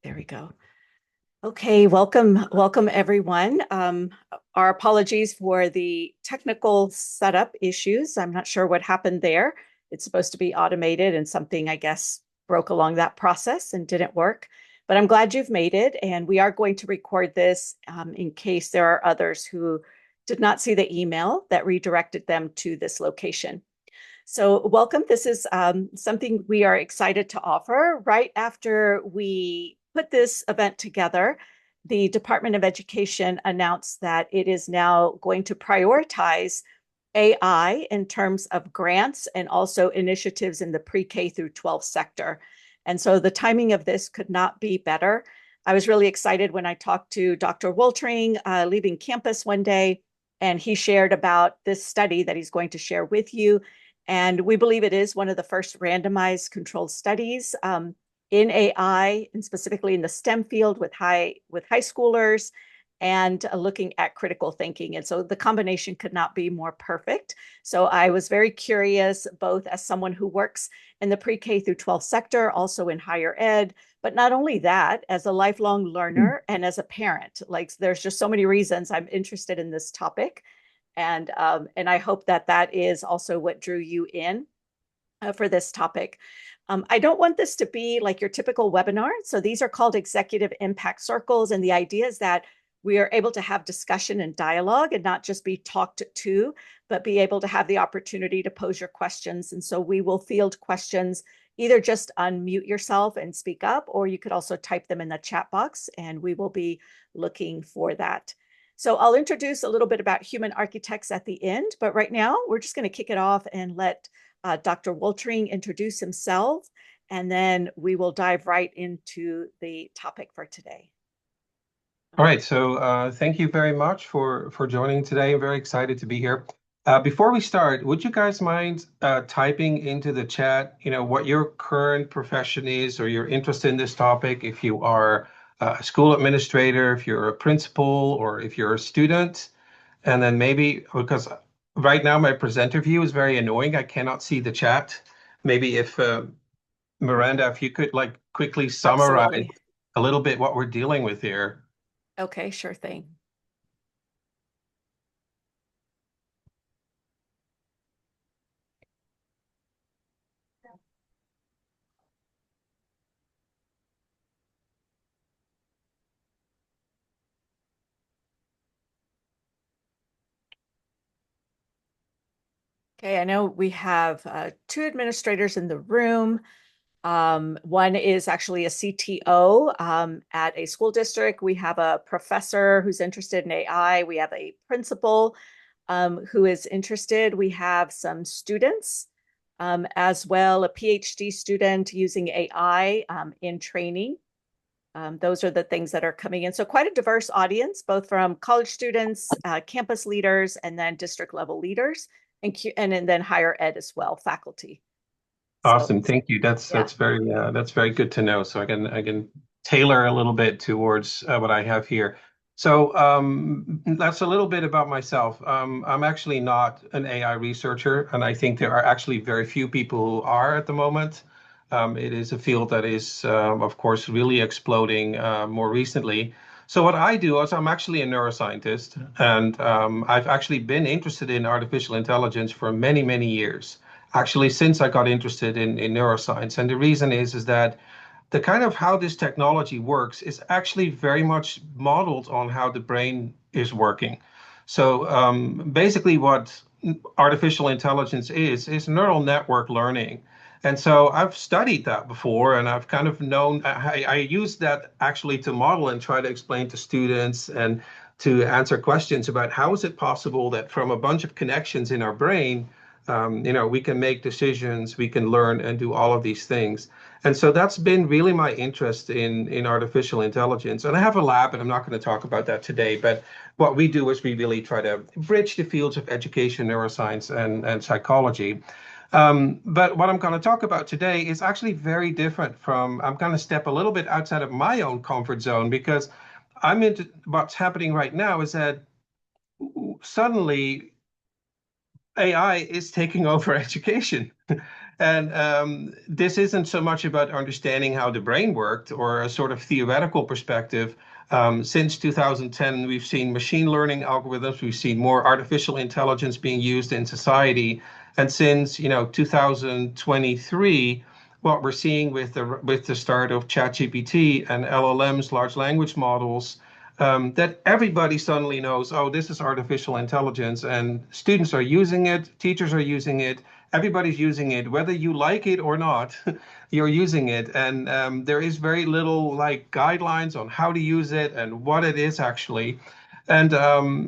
There we go. Okay, welcome everyone. Our apologies for the technical setup issues. I'm not sure what happened there. It's supposed to be automated and something, I guess, broke along that process and didn't work. But I'm glad you've made it. And we are going to record this in case there are others who did not see the email that redirected them to this location. So welcome. This is something we are excited to offer. Right after we put this event together, the Department of Education announced that it is now going to prioritize AI in terms of grants and also initiatives in the pre-K through 12 sector. And so the timing of this could not be better. I was really excited when I talked to Dr. Woltering leaving campus one day, and he shared about this study that he's going to share with you. And we believe it is one of the first randomized controlled studies in AI, and specifically in the STEM field with high schoolers and looking at critical thinking. And so the combination could not be more perfect. So I was very curious, both as someone who works in the pre-K through 12 sector, also in higher ed, but not only that, as a lifelong learner and as a parent. Like, there's just so many reasons I'm interested in this topic. And I hope that that is also what drew you in for this topic. I don't want this to be like your typical webinar. So these are called executive impact circles. And the idea is that we are able to have discussion and dialogue and not just be talked to, but be able to have the opportunity to pose your questions. And so we will field questions. Either just unmute yourself and speak up, or you could also type them in the chat box, and we will be looking for that. So I'll introduce a little bit about human architects at the end, but right now we're just going to kick it off and let Dr. Woltering introduce himself, and then we will dive right into the topic for today. All right, so thank you very much for joining today. I'm very excited to be here. Before we start, would you guys mind typing into the chat, what your current profession is or your interest in this topic? If you are a school administrator, if you're a principal, or if you're a student, and then maybe, because right now my presenter view is very annoying, I cannot see the chat. Maybe if Miranda, if you could quickly summarize Absolutely. a little bit what we're dealing with here. Okay, sure thing. Okay, I know we have two administrators in the room. One is actually a CTO at a school district. We have a professor who's interested in AI. We have a principal who is interested. We have some students as well, a PhD student using AI in training. Those are the things that are coming in. So quite a diverse audience, both from college students, campus leaders, and then district level leaders, and then higher ed as well, faculty. Awesome, thank you. That's Yeah. that's very good to know. So I can tailor a little bit towards what I have here. So that's a little bit about myself. I'm actually not an AI researcher, and I think there are actually very few people who are at the moment. It is a field that is, of course, really exploding more recently. So what I do is I'm actually a neuroscientist, and I've actually been interested in artificial intelligence for many, many years actually since I got interested in neuroscience. And the reason is that the kind of how this technology works is actually very much modeled on how the brain is working. So basically what artificial intelligence is neural network learning. And so I've studied that before, and I've kind of known, I use that actually to model and try to explain to students and to answer questions about how is it possible that from a bunch of connections in our brain, we can make decisions, we can learn and do all of these things. And so that's been really my interest in artificial intelligence. And I have a lab, and I'm not going to talk about that today, but what we do is we really try to bridge the fields of education, neuroscience, and psychology. But what I'm going to talk about today is actually very different from, I'm going to step a little bit outside of my own comfort zone because I'm into what's happening right now is that suddenly AI is taking over education. And this isn't so much about understanding how the brain worked or a sort of theoretical perspective. Since 2010, we've seen machine learning algorithms, we've seen more artificial intelligence being used in society. And since, 2023, what we're seeing with the start of ChatGPT and LLMs, large language models, that everybody suddenly knows, oh, this is artificial intelligence, and students are using it, teachers are using it, everybody's using it, whether you like it or not, you're using it. And there is very little like guidelines on how to use it and what it is actually. And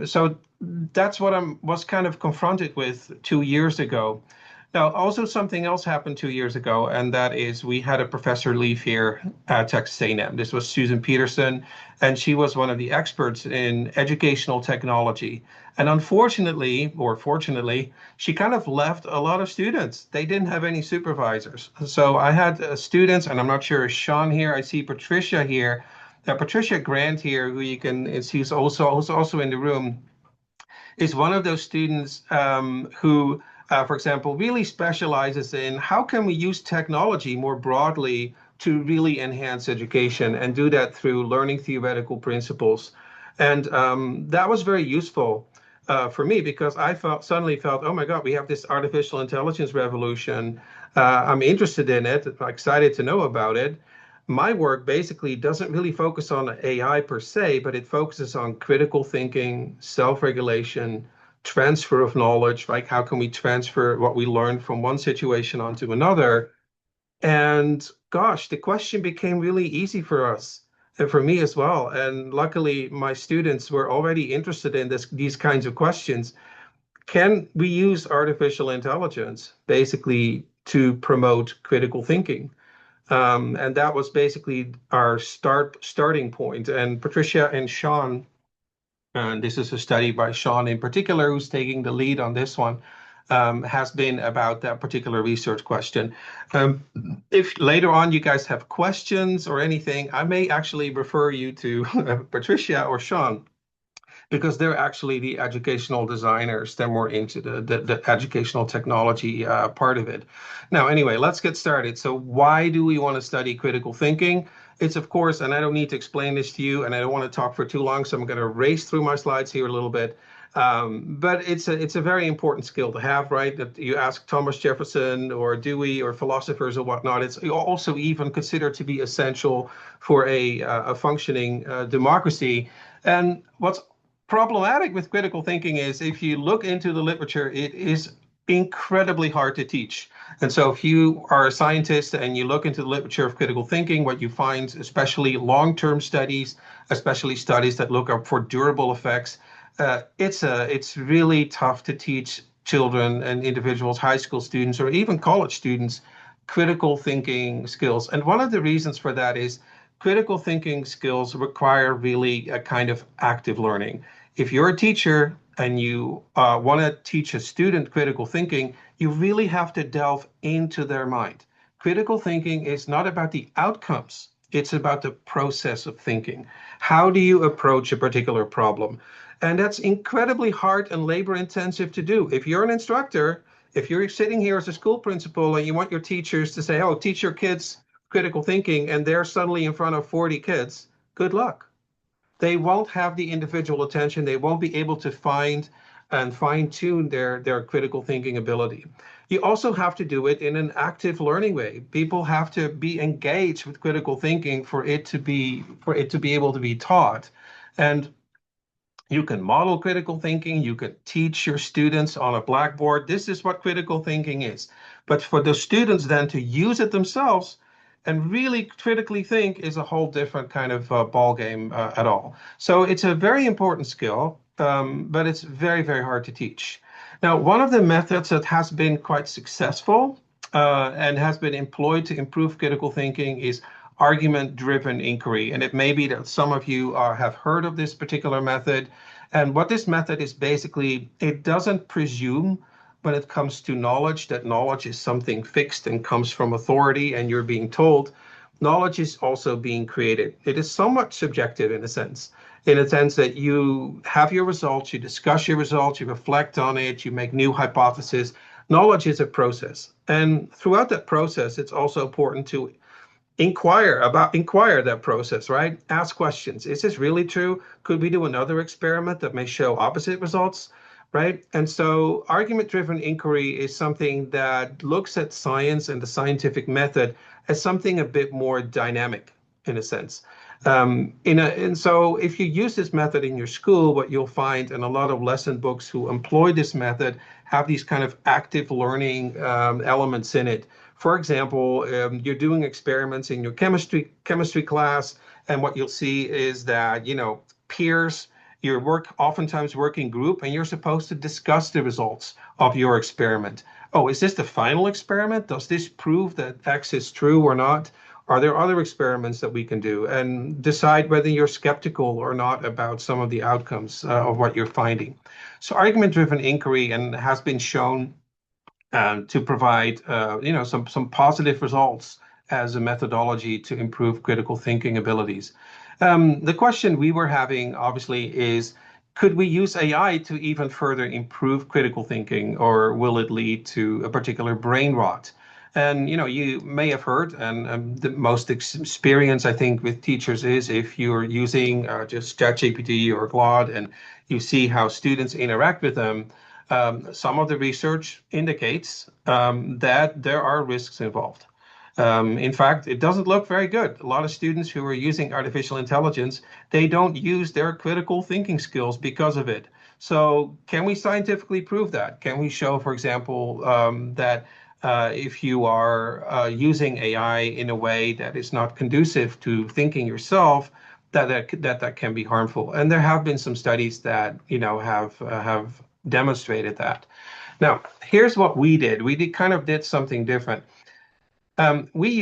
so that's what I was kind of confronted with 2 years ago. Now, also something else happened 2 years ago, and that is we had a professor leave here at Texas A&M. This was Susan Peterson, and she was one of the experts in educational technology. And unfortunately, or fortunately, she kind of left a lot of students. They didn't have any supervisors. So I had students, and I'm not sure is Sean here. I see Patricia here. Patricia Grant here, who you can, she's also in the room, is one of those students who, for example, really specializes in how can we use technology more broadly to really enhance education and do that through learning theoretical principles. And that was very useful for me because suddenly felt, oh my God, we have this artificial intelligence revolution. I'm interested in it, I'm excited to know about it. My work basically doesn't really focus on AI per se, but it focuses on critical thinking, self-regulation, transfer of knowledge, like how can we transfer what we learned from one situation onto another. And gosh, the question became really easy for us and for me as well. And luckily, my students were already interested in these kinds of questions. Can we use artificial intelligence basically to promote critical thinking? And that was basically our starting point. And Patricia and Sean, and this is a study by Sean in particular, who's taking the lead on this one, has been about that particular research question. Um, if later on you guys have questions or anything, I may actually refer you to Patricia or Sean because they're actually the educational designers. They're more into the educational technology part of it. Now, anyway, let's get started. So why do we want to study critical thinking? It's of course, and I don't need to explain this to you, and I don't want to talk for too long, so I'm going to race through my slides here a little bit. But it's a very important skill to have, right? That you ask Thomas Jefferson or Dewey or philosophers or whatnot. It's also even considered to be essential for a functioning democracy. And what's problematic with critical thinking is if you look into the literature, it is incredibly hard to teach. And so if you are a scientist and you look into the literature of critical thinking, what you find, especially long-term studies, especially studies that look up for durable effects, it's really tough to teach children and individuals, high school students, or even college students, critical thinking skills. And one of the reasons for that is critical thinking skills require really a kind of active learning. If you're a teacher and you want to teach a student critical thinking, you really have to delve into their mind. Critical thinking is not about the outcomes, it's about the process of thinking. How do you approach a particular problem? And that's incredibly hard and labor intensive to do. If you're an instructor, if you're sitting here as a school principal and you want your teachers to say, oh, teach your kids critical thinking, and they're suddenly in front of 40 kids, good luck. They won't have the individual attention. They won't be able to find and fine tune their critical thinking ability. You also have to do it in an active learning way. People have to be engaged with critical thinking for it to be able to be taught. And you can model critical thinking. You can teach your students on a blackboard. This is what critical thinking is. But for the students then to use it themselves and really critically think is a whole different kind of ball game at all. So it's a very important skill, but it's very, very hard to teach. Now, one of the methods that has been quite successful and has been employed to improve critical thinking is argument-driven inquiry. And it may be that some of you have heard of this particular method. And what this method is basically, it doesn't presume when it comes to knowledge that knowledge is something fixed and comes from authority and you're being told. Knowledge is also being created. It is somewhat subjective in a sense that you have your results, you discuss your results, you reflect on it, you make new hypotheses, Knowledge is a process. And throughout that process, it's also important to inquire that process, right? Ask questions. Is this really true? Could we do another experiment that may show opposite results, right? And so argument-driven inquiry is something that looks at science and the scientific method as something a bit more dynamic in a sense. And so if you use this method in your school, what you'll find in a lot of lesson books who employ this method have these kind of active learning elements in it. For example, you're doing experiments in your chemistry class, and what you'll see is that, peers, your work oftentimes work in group, and you're supposed to discuss the results of your experiment. Oh, is this the final experiment? Does this prove that X is true or not? Are there other experiments that we can do? And decide whether you're skeptical or not about some of the outcomes of what you're finding. So argument-driven inquiry and has been shown to provide some positive results as a methodology to improve critical thinking abilities. The question we were having obviously is, could we use AI to even further improve critical thinking, or will it lead to a particular brain rot? And you may have heard, and the most experience I think with teachers is if you're using just ChatGPT or Claude, and you see how students interact with them. Some of the research indicates that there are risks involved. In fact, it doesn't look very good. A lot of students who are using artificial intelligence, they don't use their critical thinking skills because of it. So can we scientifically prove that? Can we show, for example, that if you are using AI in a way that is not conducive to thinking yourself, that can be harmful? And there have been some studies that have demonstrated that. Now, here's what we did. We did something different. We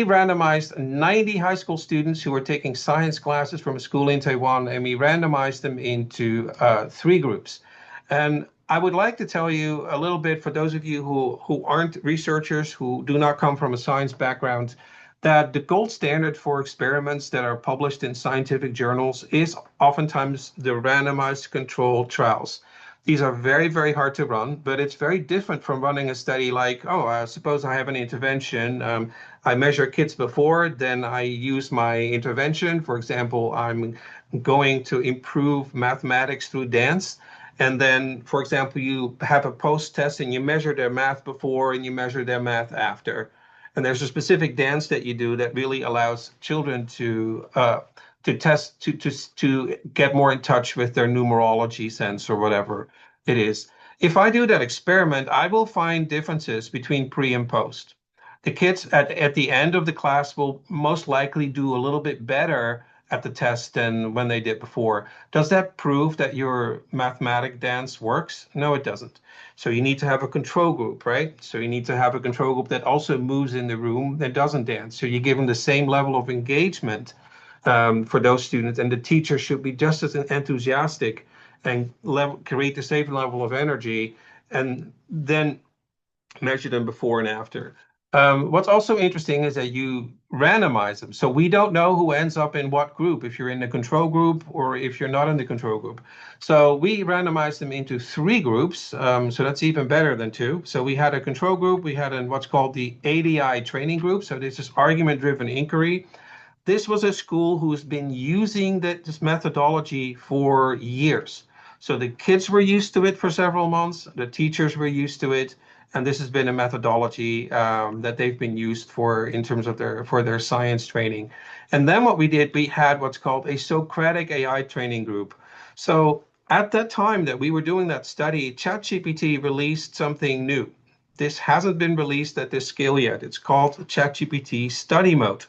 randomized 90 high school students who were taking science classes from a school in Taiwan, and we randomized them into three groups. And I would like to tell you a little bit, for those of you who aren't researchers, who do not come from a science background, that the gold standard for experiments that are published in scientific journals is oftentimes the randomized controlled trials. These are very, very hard to run, but it's very different from running a study like, oh, suppose I have an intervention. I measure kids before, then I use my intervention. For example, I'm going to improve mathematics through dance. And then, for example, you have a post test and you measure their math before and you measure their math after. And there's a specific dance that you do that really allows children to get more in touch with their numerology sense or whatever it is. If I do that experiment, I will find differences between pre and post. The kids at the end of the class will most likely do a little bit better at the test than when they did before. Does that prove that your mathematic dance works? No, it doesn't. So you need to have a control group, right? So you need to have a control group that also moves in the room that doesn't dance. So you give them the same level of engagement for those students, and the teacher should be just as enthusiastic and create the same level of energy, and then measure them before and after. What's also interesting is that you randomize them. So we don't know who ends up in what group, if you're in the control group or if you're not in the control group. So we randomized them into three groups. So that's even better than two. So we had a control group, we had what's called the ADI training group. So this is argument-driven inquiry. This was a school who's been using this methodology for years. So the kids were used to it for several months, the teachers were used to it, and this has been a methodology that they've been used for in terms of their science training. And then what we did, we had what's called a Socratic AI training group. So at that time that we were doing that study, ChatGPT released something new. This hasn't been released at this scale yet. It's called ChatGPT Study Mode.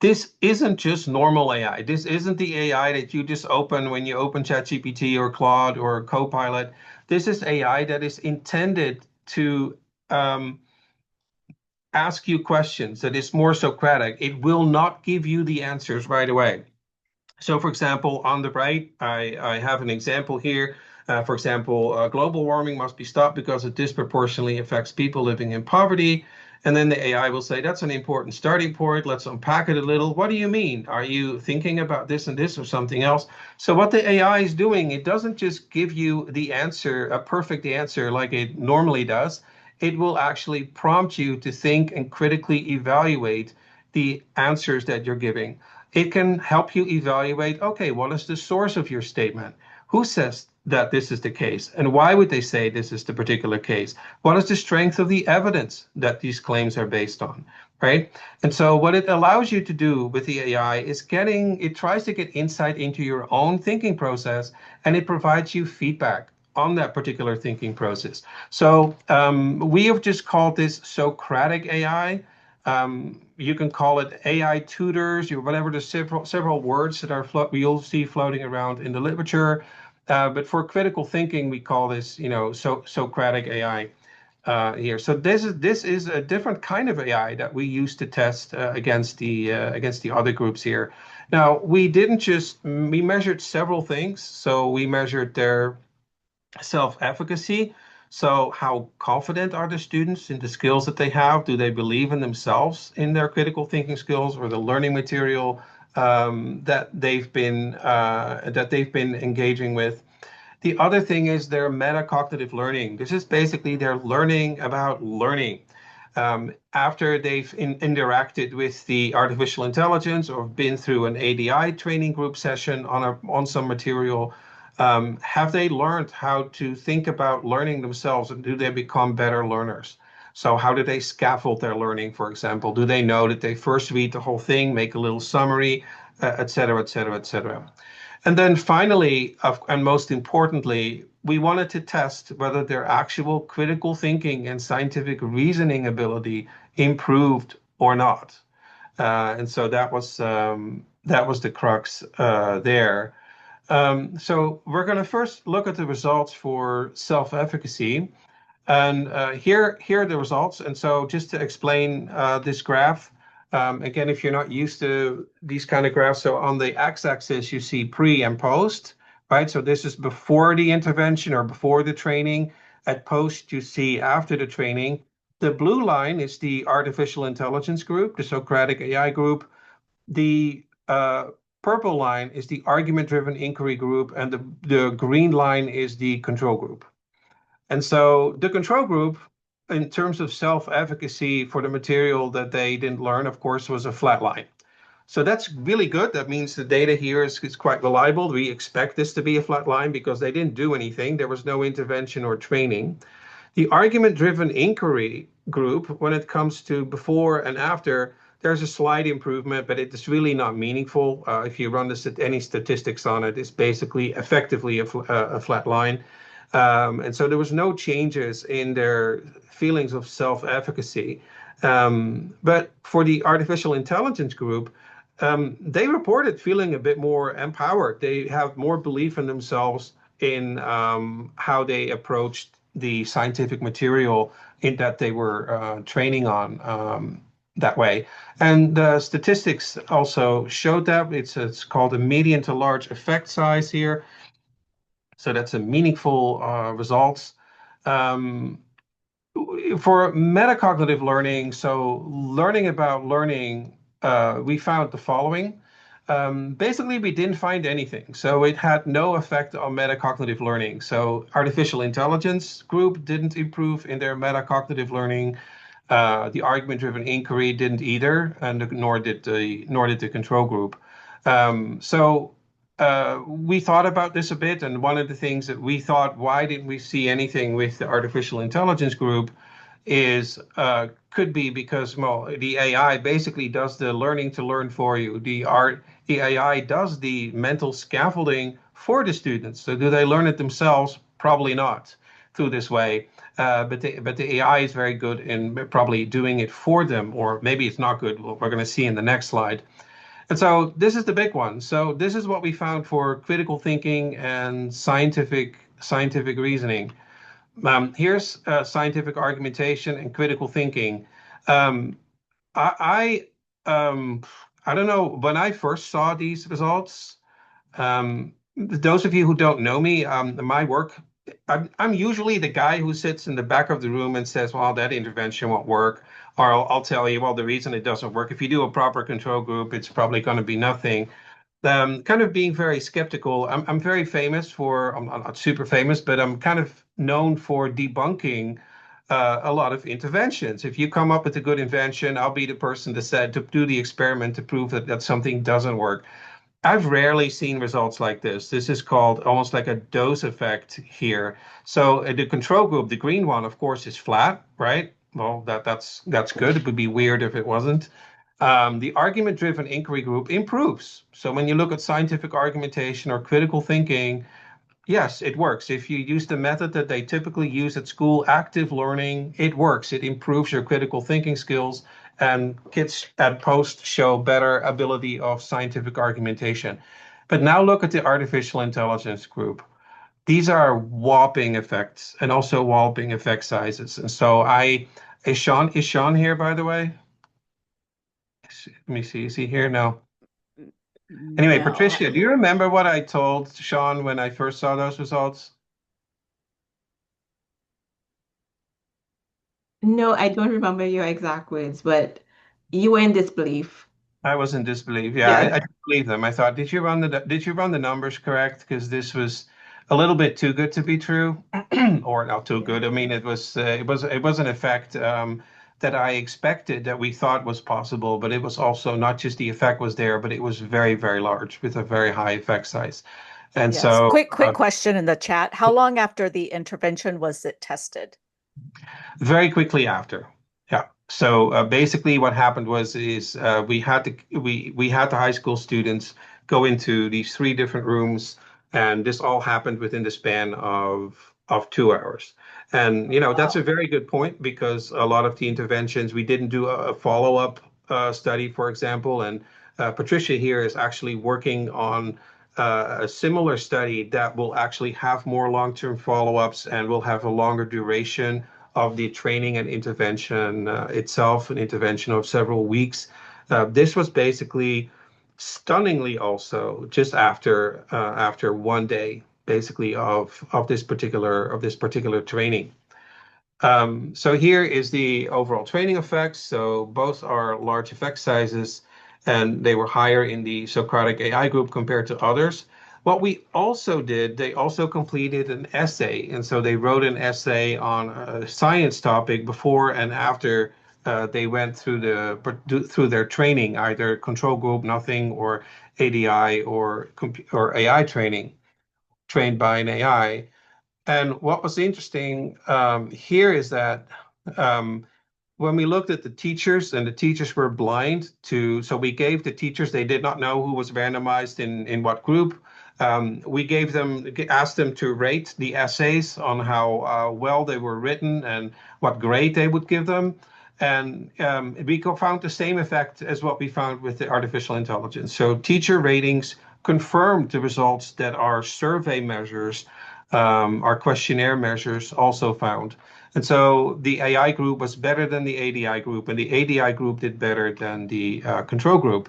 This isn't just normal AI. This isn't the AI that you just open when you open ChatGPT or Claude or Copilot. This is AI that is intended to ask you questions, that is more Socratic. It will not give you the answers right away. So, for example, on the right, I have an example here. For example, global warming must be stopped because it disproportionately affects people living in poverty. And then the AI will say, that's an important starting point. Let's unpack it a little. What do you mean? Are you thinking about this and this or something else? So what the AI is doing, it doesn't just give you the answer, a perfect answer like it normally does. It will actually prompt you to think and critically evaluate the answers that you're giving. It can help you evaluate, okay, what is the source of your statement? Who says that this is the case? And why would they say this is the particular case? What is the strength of the evidence that these claims are based on? Right. And so what it allows you to do with the AI is it tries to get insight into your own thinking process, and it provides you feedback on that particular thinking process. So we have just called this Socratic AI. You can call it AI tutors, or whatever. There's several words that you'll see floating around in the literature. But for critical thinking, we call this, Socratic AI here. So this is a different kind of AI that we use to test against the other groups here. Now, we measured several things. So we measured their self-efficacy. So how confident are the students in the skills that they have? Do they believe in themselves, in their critical thinking skills or the learning material that they've been engaging with? The other thing is their metacognitive learning. This is basically their learning about learning. After they've interacted with the artificial intelligence or been through an ADI training group session on some material, have they learned how to think about learning themselves, and do they become better learners? So how do they scaffold their learning, for example? Do they know that they first read the whole thing, make a little summary, et cetera, et cetera, et cetera? And then finally, and most importantly, we wanted to test whether their actual critical thinking and scientific reasoning ability improved or not. And so that was the crux there. So we're going to first look at the results for self-efficacy. And here are the results. And so just to explain this graph, again, if you're not used to these kind of graphs, so on the x-axis, you see pre and post, right? So this is before the intervention or before the training. At post, you see after the training. The blue line is the artificial intelligence group, the Socratic AI group. The purple line is the argument-driven inquiry group, and the green line is the control group. And so the control group, in terms of self-efficacy for the material that they didn't learn, of course, was a flat line. So that's really good. That means the data here is quite reliable. We expect this to be a flat line because they didn't do anything. There was no intervention or training. The argument-driven inquiry group, when it comes to before and after, there's a slight improvement, but it's really not meaningful. If you run any statistics on it, it's basically effectively a flat line. And so there was no changes in their feelings of self-efficacy. But for the artificial intelligence group, they reported feeling a bit more empowered. They have more belief in themselves in how they approached the scientific material in that they were training on that way. And the statistics also showed that. It's called a medium to large effect size here. So that's a meaningful results. Um, for metacognitive learning, so learning about learning, we found the following. Basically, we didn't find anything. So it had no effect on metacognitive learning. So artificial intelligence group didn't improve in their metacognitive learning. The argument-driven inquiry didn't either, and nor did the control group. So we thought about this a bit, and one of the things that we thought, why didn't we see anything with the artificial intelligence group, is could be because, well, the AI basically does the learning to learn for you. The AI does the mental scaffolding for the students. So do they learn it themselves? Probably not through this way. But the AI is very good in probably doing it for them, or maybe it's not good. We're going to see in the next slide. And so this is the big one. So this is what we found for critical thinking and scientific reasoning. Here's scientific argumentation and critical thinking. Um, I I don't know, when I first saw these results. Those of you who don't know me, my work I'm usually the guy who sits in the back of the room and says, well, that intervention won't work. Or I'll tell you, well, the reason it doesn't work, if you do a proper control group, it's probably going to be nothing. Kind of being very skeptical. I'm very famous for, I'm not super famous, but I'm kind of known for debunking a lot of interventions. If you come up with a good invention, I'll be the person that said to do the experiment to prove that something doesn't work. I've rarely seen results like this. This is called almost like a dose effect here. So the control group, the green one, of course, is flat, right? Well, that's good. It would be weird if it wasn't. The argument-driven inquiry group improves. So when you look at scientific argumentation or critical thinking, yes, it works. If you use the method that they typically use at school, active learning, it works. It improves your critical thinking skills, and kids at post show better ability of scientific argumentation. But now look at the artificial intelligence group. These are whopping effects and also whopping effect sizes. And so is Sean here, by the way? Let me see. Is he here? No. Anyway, No. Patricia, do you remember what I told Sean when I first saw those results? No, I don't remember your exact words, but you were in disbelief. I was in disbelief. Yeah, I Yes. didn't believe them. I thought, did you run the numbers correct? Because this was a little bit too good to be true, or not too Yeah. good. I mean, it was an effect that I expected that we thought was possible, but it was also not just the effect was there, but it was very, very large with a very high effect size. And Yes. so Quick question in the chat. How long after the intervention was it tested? very quickly after. Yeah. So basically, what happened was is we had the high school students go into these three different rooms, and this all happened within the span of 2 hours. And that's a Oh, very good point because a lot of the interventions we didn't do a follow-up study, for example, and Patricia here is actually working on a similar study that will actually have more long-term follow-ups and will have a longer duration of the training and intervention itself, an intervention of several weeks. This was basically stunningly also just after one day, basically of this particular training. So here is the overall training effects. So both are large effect sizes, and they were higher in the Socratic AI group compared to others. What we also did, they also completed an essay, and so they wrote an essay on a science topic before and after they went through their training, either control group, nothing, or ADI or AI training, trained by an AI. And what was interesting here is that um, when we looked at the teachers, and the teachers were blind so we gave the teachers, they did not know who was randomized in what group. Asked them to rate the essays on how well they were written and what grade they would give them. And we found the same effect as what we found with the artificial intelligence. So teacher ratings confirmed the results that our survey measures, our questionnaire measures also found. And so the AI group was better than the ADI group, and the ADI group did better than the control group.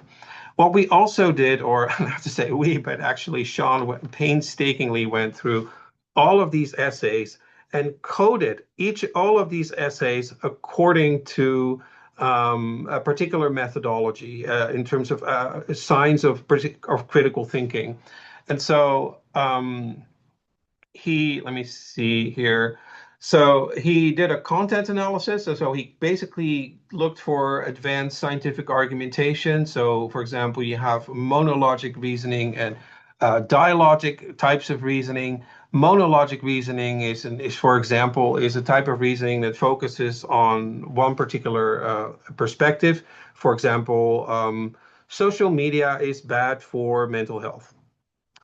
What we also did, or I have to say we, but actually Sean painstakingly went through all of these essays and coded all of these essays according to a particular methodology in terms of signs of critical thinking. And so let me see here. So he did a content analysis. So he basically looked for advanced scientific argumentation. So, for example, you have monologic reasoning and dialogic types of reasoning. Monologic reasoning for example, is a type of reasoning that focuses on one particular perspective. For example, social media is bad for mental health.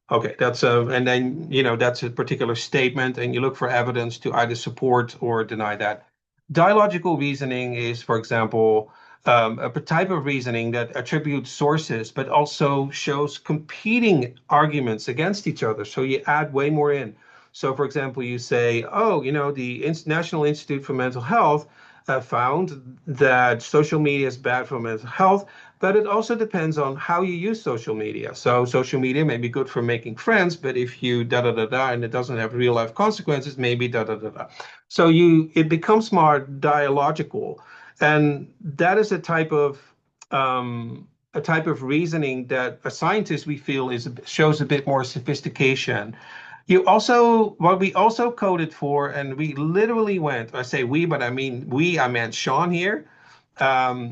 Okay, and then that's a particular statement, and you look for evidence to either support or deny that. Dialogical reasoning is, for example, a type of reasoning that attributes sources, but also shows competing arguments against each other. So you add way more in. So, for example, you say, oh, the National Institute for Mental Health found that social media is bad for mental health, but it also depends on how you use social media. So social media may be good for making friends, but if you da da da da and it doesn't have real life consequences, maybe da da da da. So it becomes more dialogical, and that is a type of reasoning that a scientist we feel shows a bit more sophistication. What we also coded for, and we literally went, I say we, but I mean we, I meant Sean here.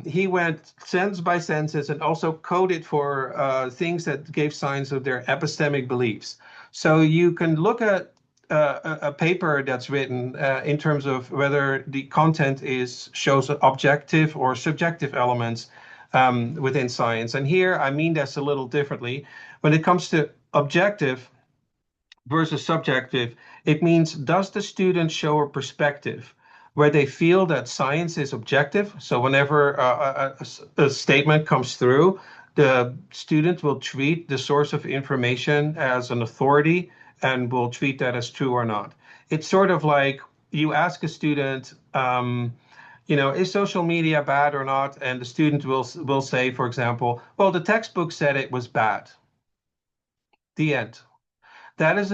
He went sentence by sentence and also coded for things that gave signs of their epistemic beliefs. So you can look at a paper that's written in terms of whether the content shows objective or subjective elements within science. And here I mean this a little differently. When it comes to objective versus subjective, it means, does the student show a perspective where they feel that science is objective? So whenever a statement comes through, the student will treat the source of information as an authority and will treat that as true or not. It's sort of like you ask a student, is social media bad or not? And the student will say, for example, well, the textbook said it was bad. The end. That is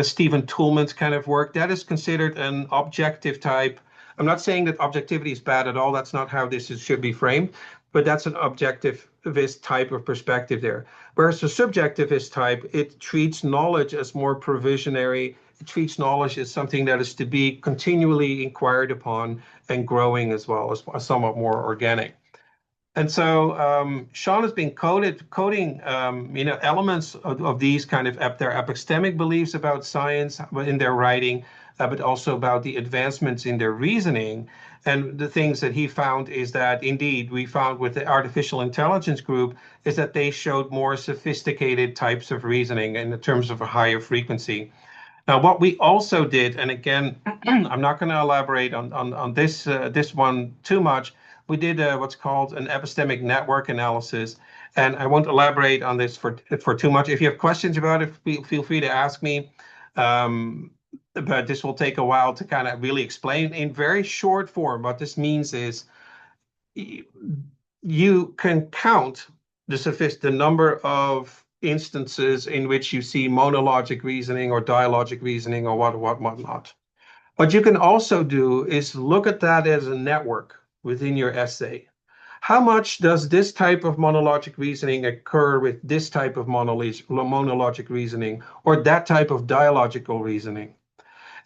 Stephen Toulmin's kind of work. That is considered an objective type. I'm not saying that objectivity is bad at all. That's not how should be framed, but that's an objectivist type of perspective there. Whereas the subjectivist type, it treats knowledge as more provisionary. It treats knowledge as something that is to be continually inquired upon and growing as well as somewhat more organic. And so Sean has been coding elements of these kind of their epistemic beliefs about science in their writing, but also about the advancements in their reasoning. And the things that he found is that indeed we found with the artificial intelligence group is that they showed more sophisticated types of reasoning in terms of a higher frequency. Now, what we also did, and again, I'm not going to elaborate on this one too much. We did what's called an epistemic network analysis, and I won't elaborate on this for too much. If you have questions about it, feel free to ask me. But this will take a while to kind of really explain in very short form. What this means is you can count the number of instances in which you see monologic reasoning or dialogic reasoning or whatnot. What you can also do is look at that as a network within your essay. How much does this type of monologic reasoning occur with this type of monologic reasoning or that type of dialogical reasoning?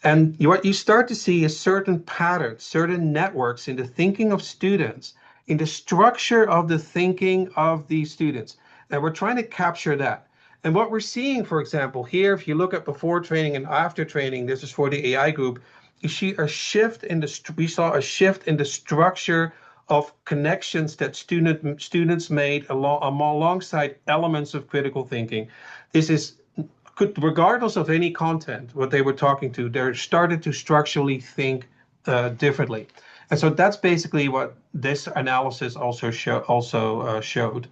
And what you start to see is certain patterns, certain networks in the thinking of students, in the structure of the thinking of these students. And we're trying to capture that. And what we're seeing, for example, here, if you look at before training and after training, this is for the AI group, you see a shift we saw a shift in the structure of connections that students made alongside elements of critical thinking. This is regardless of any content, what they were talking to, they started to structurally think differently. And so that's basically what this analysis also showed.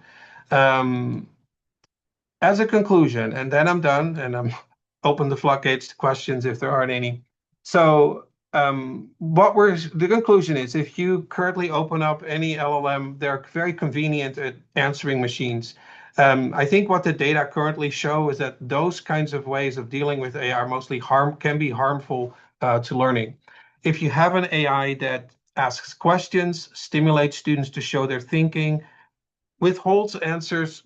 As a conclusion, and then I'm done, and I'm open the floodgates to questions if there aren't any. So the conclusion is, if you currently open up any LLM, they're very convenient at answering machines. I think what the data currently show is that those kinds of ways of dealing with AI can be harmful to learning. If you have an AI that asks questions, stimulates students to show their thinking, withholds answers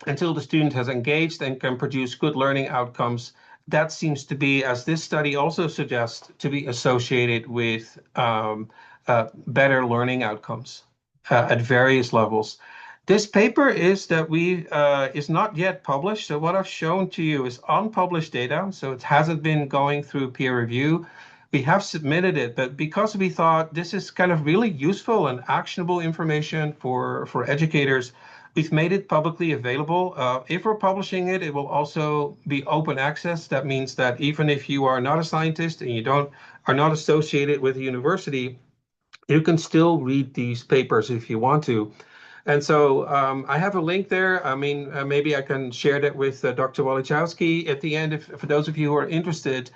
until the student has engaged and can produce good learning outcomes, that seems to be, as this study also suggests, to be associated with better learning outcomes at various levels. This paper is not yet published. So what I've shown to you is unpublished data. So it hasn't been going through peer review. We have submitted it, but because we thought this is kind of really useful and actionable information for educators, we've made it publicly available. If we're publishing it, it will also be open access. That means that even if you are not a scientist and are not associated with a university, you can still read these papers if you want to. And so I have a link there. I mean, maybe I can share that with Dr. Wolichowski at the end. For those of you who are interested,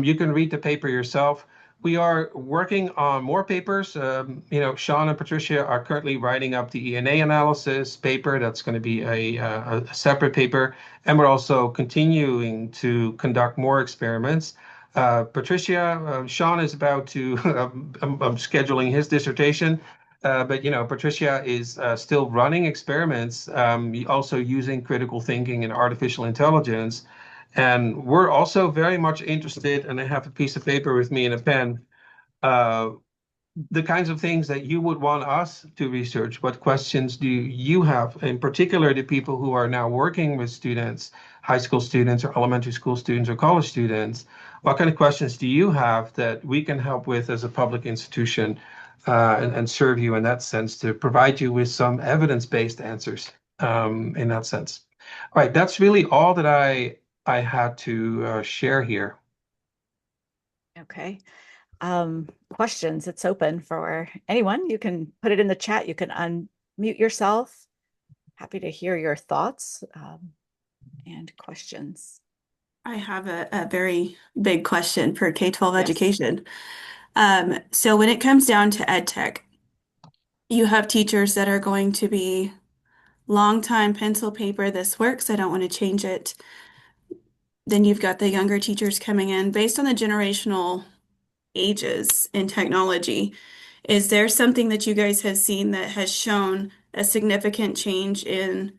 you can read the paper yourself. We are working on more papers. Sean and Patricia are currently writing up the ENA analysis paper. That's going to be a separate paper. And we're also continuing to conduct more experiments. Sean is about to, I'm scheduling his dissertation. But Patricia is still running experiments, also using critical thinking and artificial intelligence. And we're also very much interested, and I have a piece of paper with me and a pen, uh, the kinds of things that you would want us to research. What questions do you have, in particular, the people who are now working with students, high school students or elementary school students or college students? What kind of questions do you have that we can help with as a public institution, and serve you in that sense to provide you with some evidence-based answers, in that sense? All right, that's really all that I had to share here. Okay. Questions. It's open for anyone. You can put it in the chat. You can unmute yourself. Happy to hear your thoughts, and questions. I have a very big question for K-12 Yes. education. So when it comes down to ed tech, you have teachers that are going to be long time pencil paper, this works, I don't want to change it. Then you've got the younger teachers coming in based on the generational ages in technology. Is there something that you guys have seen that has shown a significant change in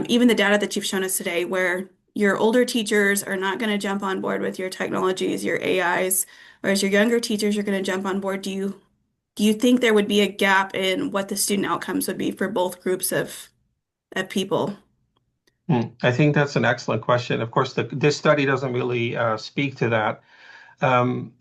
even the data that you've shown us today, where your older teachers are not going to jump on board with your technologies, your AIs, whereas your younger teachers are going to jump on board? Do you think there would be a gap in what the student outcomes would be for both groups of people? I think that's an excellent question. Of course, this study doesn't really speak to that.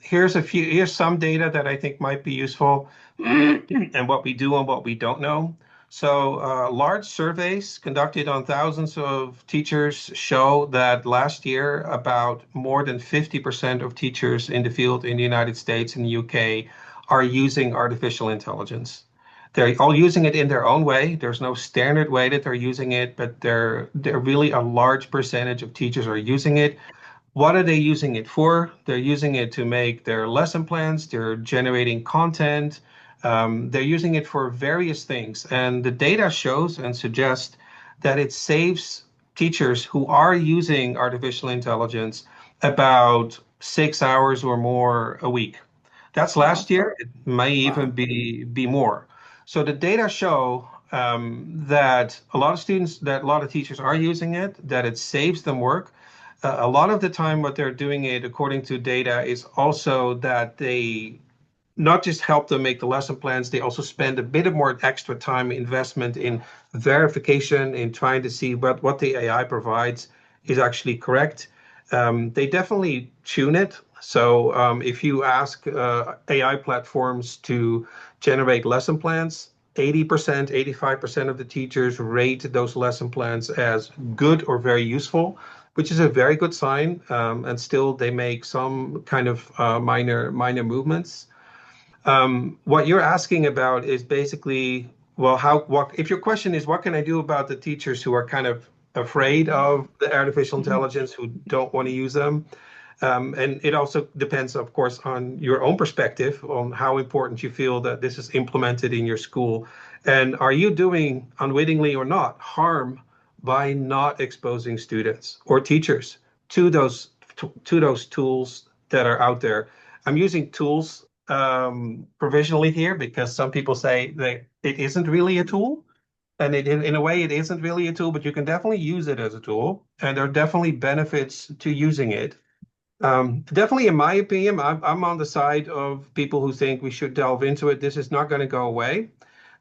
Here's some data that I think might be useful, and what we do and what we don't know. So, large surveys conducted on thousands of teachers show that last year, about more than 50% of teachers in the field in the United States and the UK are using artificial intelligence. They're all using it in their own way. There's no standard way that they're using it, but they're really a large percentage of teachers are using it. What are they using it for? They're using it to make their lesson plans. They're generating content. They're using it for various things. And the data shows and suggests that it saves teachers who are using artificial intelligence about 6 hours or more a week. That's last year. It may even Wow. be more. So the data show, that a lot of teachers are using it, that it saves them work. A lot of the time, what they're doing it, according to data, is also that they not just help them make the lesson plans, they also spend a bit of more extra time investment in verification, in trying to see what the AI provides is actually correct. They definitely tune it. So if you ask AI platforms to generate lesson plans, 80%, 85% of the teachers rate those lesson plans as good or very useful, which is a very good sign. And still, they make some kind of minor movements. What you're asking about is basically, well, if your question is, what can I do about the teachers who are kind of afraid of the artificial Mhm. intelligence, who don't want to use them? And it also depends, of course, on your own perspective on how important you feel that this is implemented in your school. And are you doing, unwittingly or not, harm by not exposing students or teachers to those tools that are out there? I'm using tools provisionally here because some people say that it isn't really a tool. And in a way, it isn't really a tool, but you can definitely use it as a tool. And there are definitely benefits to using it. Definitely, in my opinion, I'm on the side of people who think we should delve into it. This is not going to go away.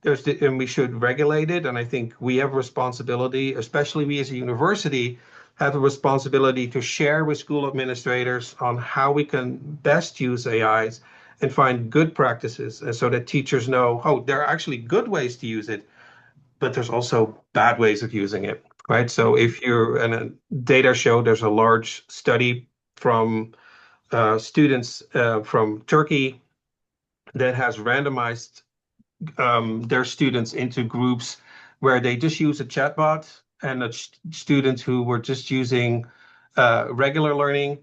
And we should regulate it. And I think we have a responsibility, especially we as a university, have a responsibility to share with school administrators on how we can best use AIs and find good practices, and so that teachers know, oh, there are actually good ways to use it, but there's also bad ways of using it, right? So if you're, and data show there's a large study from students from Turkey that has randomized their students into groups where they just use a chatbot, and students who were just using regular learning.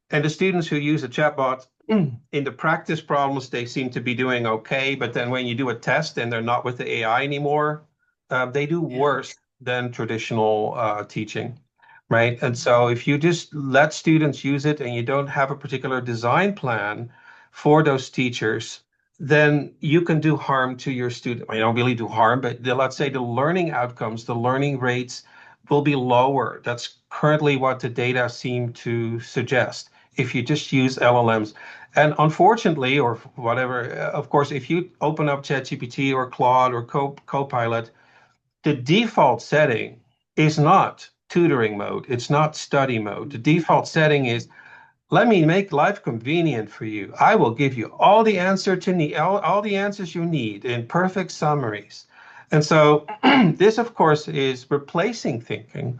And the students who use a chatbot in the practice problems, they seem to be doing okay. But then when you do a test and they're not with the AI anymore, they do Yeah. worse than traditional teaching, right? And so if you just let students use it and you don't have a particular design plan for those teachers, then you can do harm to your student. I don't really do harm, but let's say the learning outcomes, the learning rates will be lower. That's currently what the data seem to suggest if you just use LLMs. And unfortunately, or whatever, of course, if you open up ChatGPT or Claude or Copilot, the default setting is not tutoring mode. It's not study mode. The default setting is let me make life convenient for you. I will give you all the all the answers you need in perfect summaries. And so this, of course, is replacing thinking.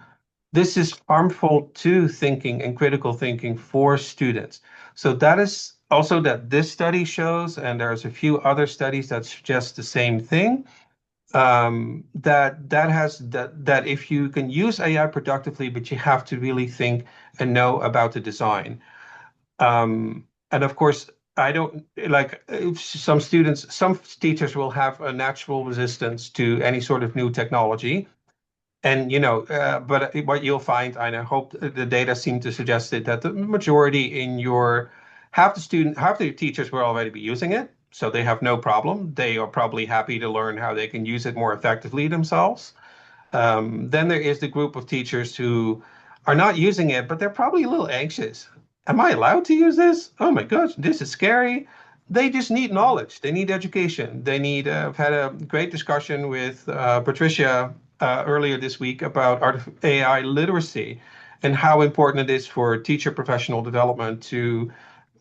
This is harmful to thinking and critical thinking for students. So that is also that this study shows, and there's a few other studies that suggest the same thing. That if you can use AI productively, but you have to really think and know about the design. And of course, I don't like some students, some teachers will have a natural resistance to any sort of new technology. And but what you'll find, and I hope the data seem to suggest it, that the majority in your half the teachers will already be using it, so they have no problem. They are probably happy to learn how they can use it more effectively themselves. Then there is the group of teachers who are not using it, but they're probably a little anxious. Am I allowed to use this? Oh my gosh, this is scary. They just need knowledge. They need education. They need. I've had a great discussion with Patricia earlier this week about AI literacy and how important it is for teacher professional development to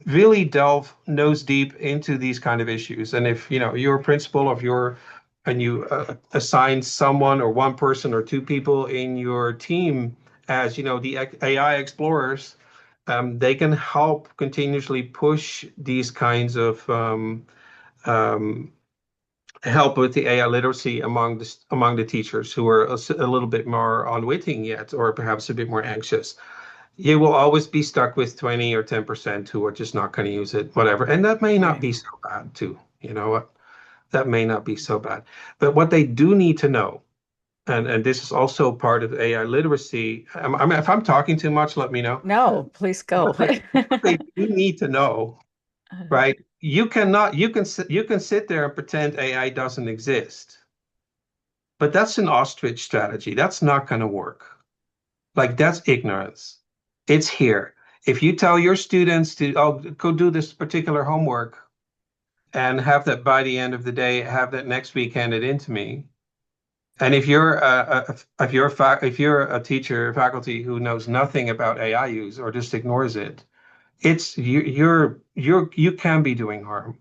really delve nose deep into these kind of issues. And if you're a principal of your and you assign someone or one person or two people in your team as the AI explorers, they can help continuously push these kinds of um, help with the AI literacy among the teachers who are a little bit more unwitting yet, or perhaps a bit more anxious. You will always be stuck with 20 or 10% who are just not going to use it, whatever. And that may not Right. be so bad too. You know what? That may not be so bad. But what they do need to know, and this is also part of AI literacy. If I'm talking too much, let me know. No, please go. What they do need to know, right? You can sit there and pretend AI doesn't exist, but that's an ostrich strategy. That's not going to work. Like that's ignorance. It's here. If you tell your students to, oh, go do this particular homework and have that by the end of the day, have that next week handed in to me. And if you're a teacher, faculty who knows nothing about AI use or just ignores it, you can be doing harm.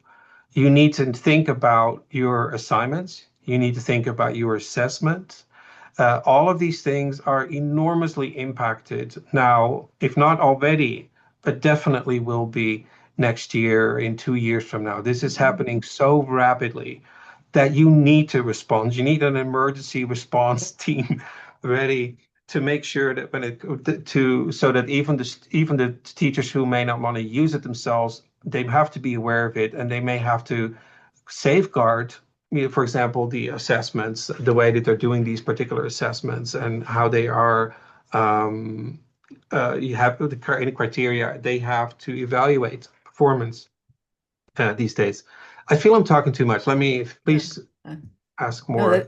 You need to think about your assignments. You need to think about your assessment. All of these things are enormously impacted now, if not already, but definitely will be next year, in 2 years from now. This is happening so rapidly that you need to respond. You need an emergency response team ready to make sure that so that even the teachers who may not want to use it themselves, they have to be aware of it, and they may have to safeguard, for example, the assessments, the way that they're doing these particular assessments, and how they are. You have the criteria they have to evaluate performance these days. I feel I'm talking too much. Let me Yeah. please Uh, ask No, more.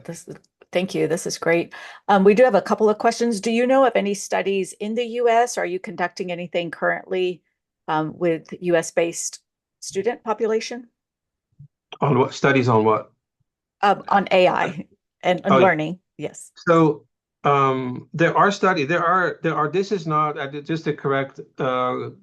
thank you. This is great. We do have a couple of questions. Do you know of any studies in the US? Are you conducting anything currently with US based student population On what studies on what? on AI and Oh, yeah. learning? Yes. So there are studies. There are. This is not just to correct.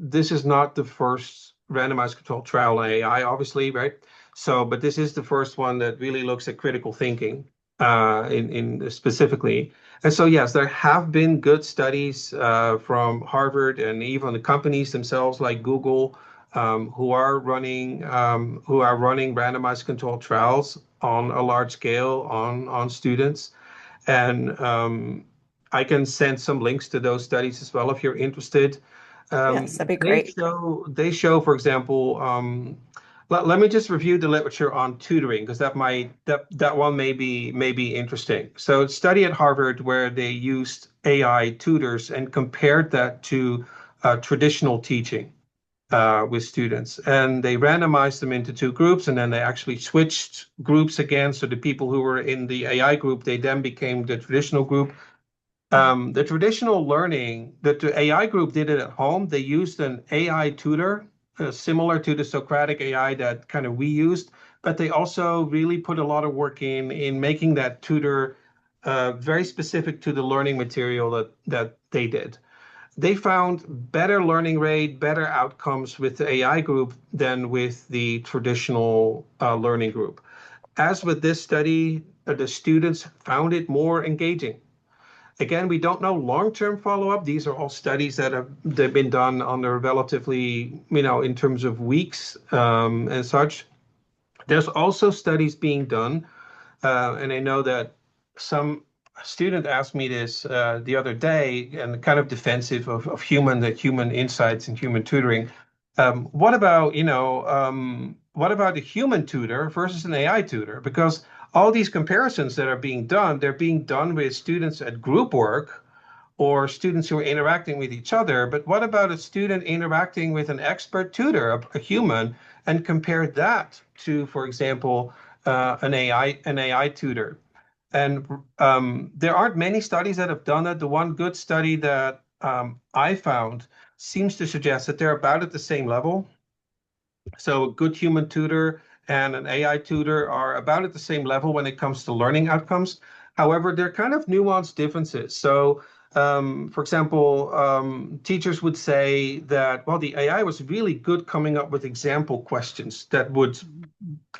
This is not the first randomized controlled trial on AI, obviously, right? So, but this is the first one that really looks at critical thinking in specifically. And so, yes, there have been good studies from Harvard and even the companies themselves, like Google, who are running randomized controlled trials on a large scale on students. And I can send some links to those studies as well if you're interested. Yes, that'd be They great. show, for example, let me just review the literature on tutoring because that one may be interesting. So, a study at Harvard where they used AI tutors and compared that to traditional teaching with students, and they randomized them into two groups, and then they actually switched groups again. So the people who were in the AI group, they then became the traditional group. The traditional learning that the AI group did it at home, they used an AI tutor, similar to the Socratic AI that kind of we used, but they also really put a lot of work in making that tutor very specific to the learning material that they did. They found better learning rate, better outcomes with the AI group than with the traditional learning group. As with this study, the students found it more engaging. Again, we don't know long-term follow-up. These are all studies they've been done under relatively, in terms of weeks and such. There's also studies being done, and I know that some student asked me this the other day, and kind of defensive of human insights and human tutoring. What about a human tutor versus an AI tutor? Because all these comparisons that are being done, they're being done with students at group work or students who are interacting with each other. But what about a student interacting with an expert tutor, a human, and compare that to, for example, an AI tutor? And there aren't many studies that have done it. The one good study that I found seems to suggest that they're about at the same level. So a good human tutor and an AI tutor are about at the same level when it comes to learning outcomes. However, there are kind of nuanced differences. So, for example, teachers would say that, well, the AI was really good coming up with example questions that would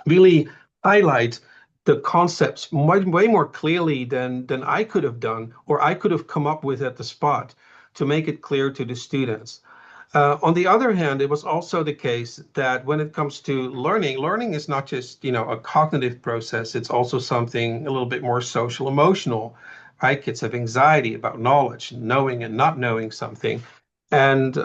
really highlight the concepts way more clearly than I could have done or I could have come up with at the spot to make it clear to the students. On the other hand, it was also the case that when it comes to learning, learning is not just, a cognitive process. It's also something a little bit more social emotional, right? Kids have anxiety about knowledge, knowing and not knowing something. And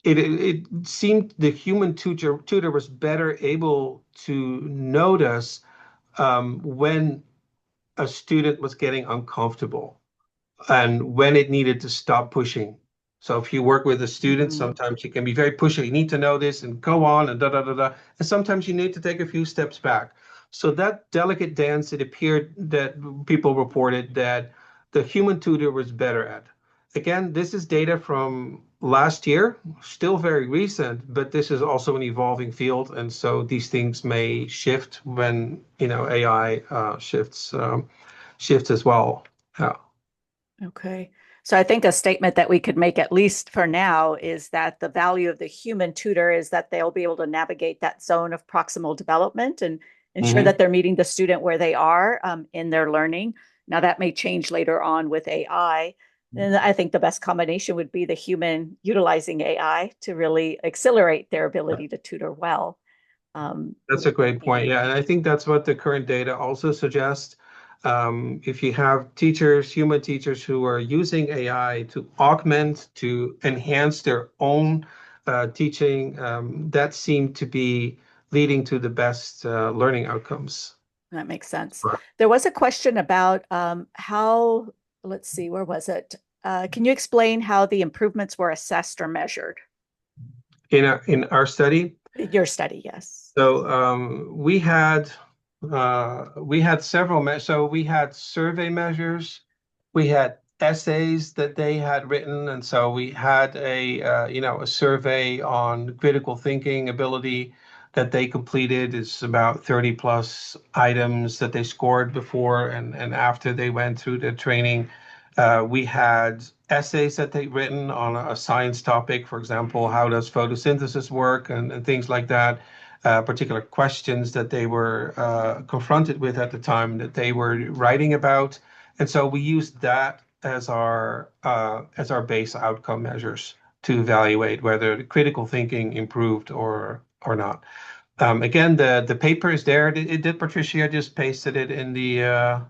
it seemed the human tutor was better able to notice when a student was getting uncomfortable and when it needed to stop pushing. So if you work with a student, Mhm. sometimes you can be very pushy. You need to know this and go on and da da da da. And sometimes you need to take a few steps back. So that delicate dance, it appeared that people reported that the human tutor was better at. Again, this is data from last year, still very recent, but this is also an evolving field, and so these things may shift when AI shifts as well. Yeah. Okay. So I think a statement that we could make, at least for now, is that the value of the human tutor is that they'll be able to navigate that zone of proximal development and ensure Mhm. that they're meeting the student where they are in their learning. Now, that may change later on with AI. And I think the best combination would be the human utilizing AI to really accelerate their ability to tutor well. Um, That's a great point. and Yeah, and I think that's what the current data also suggests. If you have teachers, human teachers who are using AI to augment, to enhance their own teaching, that seemed to be leading to the best learning outcomes. That makes sense. There was a question about how, let's see, where was it? Can you explain how the improvements were assessed or measured? In our study, Your study, yes. so we had several so we had survey measures, we had essays that they had written, and so we had a survey on critical thinking ability that they completed. It's about 30 plus items that they scored before and after they went through the training. We had essays that they'd written on a science topic, for example, how does photosynthesis work and things like that. Particular questions that they were confronted with at the time that they were writing about. And so we used that as our base outcome measures to evaluate whether the critical thinking improved or not. Again, the paper is there. It did Patricia just pasted it in the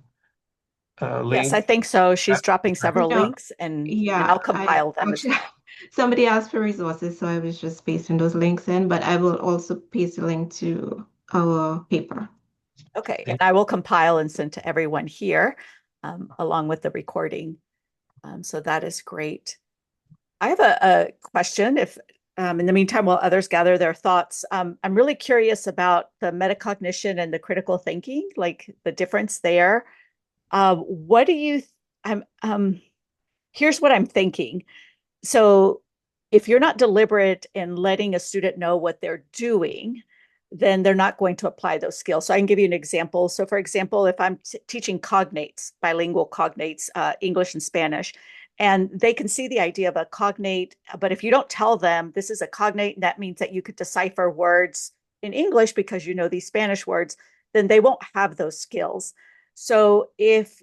Yes, I link. think so. She's dropping You several know, links and yeah, I'll I compile them as actually well. Somebody asked for resources, so I was just pasting those links in, but I will also paste a link to our paper. Okay, and I will compile and send to everyone here along with the recording. So that is great. I have a question. If in the meantime, while others gather their thoughts, I'm really curious about the metacognition and the critical thinking, like the difference there. What do you? I'm Here's what I'm thinking. So if you're not deliberate in letting a student know what they're doing, then they're not going to apply those skills. So I can give you an example. So for example, if I'm teaching cognates, bilingual cognates, English and Spanish, and they can see the idea of a cognate, but if you don't tell them this is a cognate, that means that you could decipher words in English because you know these Spanish words, then they won't have those skills. So if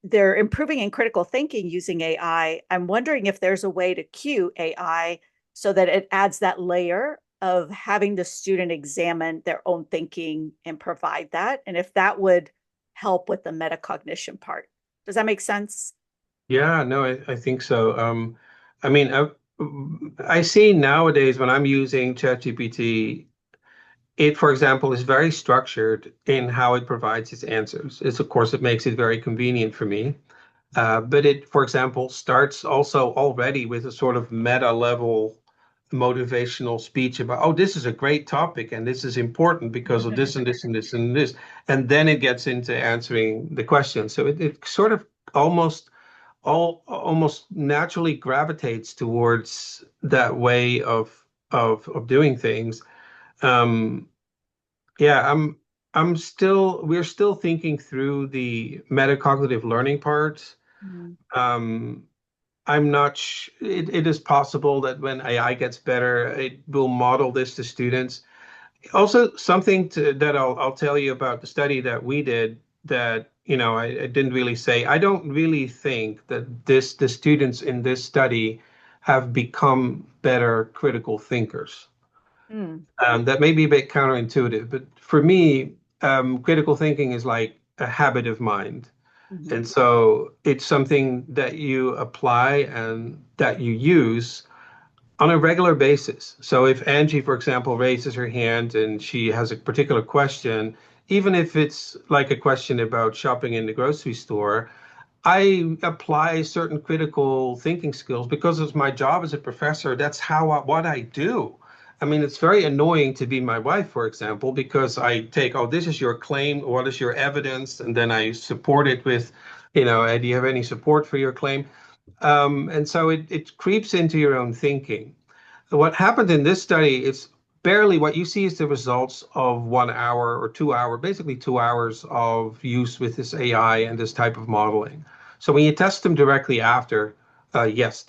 they're improving in critical thinking using AI, I'm wondering if there's a way to cue AI so that it adds that layer of having the student examine their own thinking and provide that, and if that would help with the metacognition part. Does that make sense? Yeah, no, I think so. I mean, I see nowadays when I'm using ChatGPT, it, for example, is very structured in how it provides its answers. It's, of course, it makes it very convenient for me. But it, for example, starts also already with a sort of meta level motivational speech about, oh, this is a great topic and this is important because of this and this and this and this. And then it gets into answering the question. So it sort of almost almost naturally gravitates towards that way of doing things. Um, yeah, we're still thinking through the metacognitive learning part. Mm. Um, I'm not sh it is possible that when AI gets better, it will model this to students. Also, something that I'll tell you about the study that we did that, I didn't really say. I don't really think that the students in this study have become better critical thinkers. Mm. That may be a bit counterintuitive, but for me, critical thinking is like a habit of mind. Mhm. And so it's something that you apply and that you use on a regular basis. So if Angie, for example, raises her hand and she has a particular question, even if it's like a question about shopping in the grocery store, I apply certain critical thinking skills because it's my job as a professor. That's what I do. I mean, it's very annoying to be my wife, for example, because I take, oh, this is your claim. What is your evidence? And then I support it with, do you have any support for your claim? And so it creeps into your own thinking. What happened in this study is barely what you see is the results of 1 hour or 2 hour, basically 2 hours of use with this AI and this type of modeling. So when you test them directly after, yes,